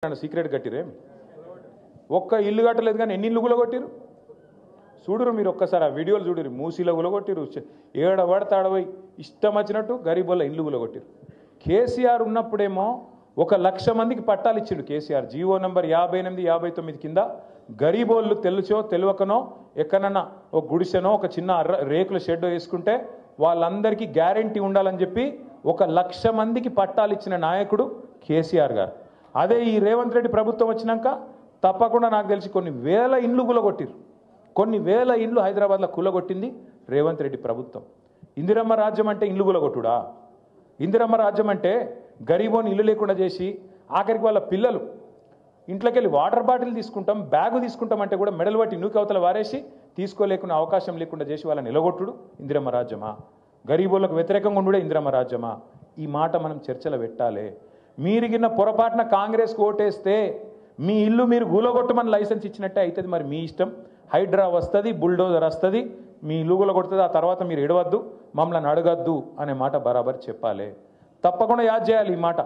secret కట్టిరే ఒక్క ఇల్లు కట్టలేదు కానీ ఎన్ని ఇల్లు గులగొట్టిరు చూడురు మీరు ఒక్కసారి ఆ వీడియోలు చూడురు మూసీలో గులగొట్టిరు ఏడ పడితే ఆడపోయి ఇష్టం వచ్చినట్టు గరీబోళ్ళ ఇల్లు గులగొట్టిరు కేసీఆర్ ఉన్నప్పుడేమో 1,00,000 మందికి పట్టాలు ఇచ్చిండు కేసీఆర్ జీవో నంబర్ 58 59 కింద గరీబోళ్ళు తెలుసో తెలియకనో ఎక్కడన్నా ఒక గుడిసెనో ఒక చిన్న రేకుల షెడ్ వేసుకుంటే వాళ్ళందరికీ గ్యారెంటీ ఉండాలని చెప్పి 1,00,000 మందికి పట్టాలు ఇచ్చిన నాయకుడు కేసీఆర్ గారు అదే ఈ రేవంత్ రెడ్డి ప్రభుత్వం వచ్చినాక తప్పకుండా నాకు తెలిసి కొన్ని వేల ఇండ్లు కులగొట్టిరు కొన్ని వేల ఇండ్లు హైదరాబాద్లో కులగొట్టింది రేవంత్ రెడ్డి ప్రభుత్వం ఇందిరమ్మ రాజ్యం అంటే ఇండ్లు కులగొట్టుడా ఇందిరమ్మ రాజ్యం అంటే గరీబోని ఇల్లు లేకుండా చేసి ఆఖరికి వాళ్ళ పిల్లలు ఇంట్లోకి వెళ్ళి వాటర్ బాటిల్ తీసుకుంటాం బ్యాగు తీసుకుంటాం అంటే కూడా మెడలు పట్టి నూకవతల వారేసి తీసుకోలేకున్న అవకాశం లేకుండా చేసి వాళ్ళని నిలగొట్టుడు ఇందిరమ్మ రాజ్యమా గరీబోళ్ళకు వ్యతిరేకంగా ఉండే ఇందిరమ్మ రాజ్యమా ఈ మాట మనం చర్చలో పెట్టాలి మీరిగిన పొరపాటున కాంగ్రెస్కి ఓటేస్తే మీ ఇల్లు మీరు గూలగొట్టమని లైసెన్స్ ఇచ్చినట్టే అవుతుంది మరి మీ ఇష్టం హైడ్రా వస్తుంది బుల్డోజర్ వస్తుంది మీ ఇల్లు గూలగొడుతుంది ఆ తర్వాత మీరు ఎడవద్దు మమ్మల్ని అడగద్దు అనే మాట బరాబర్ చెప్పాలి తప్పకుండా యాద్ చేయాలి ఈ మాట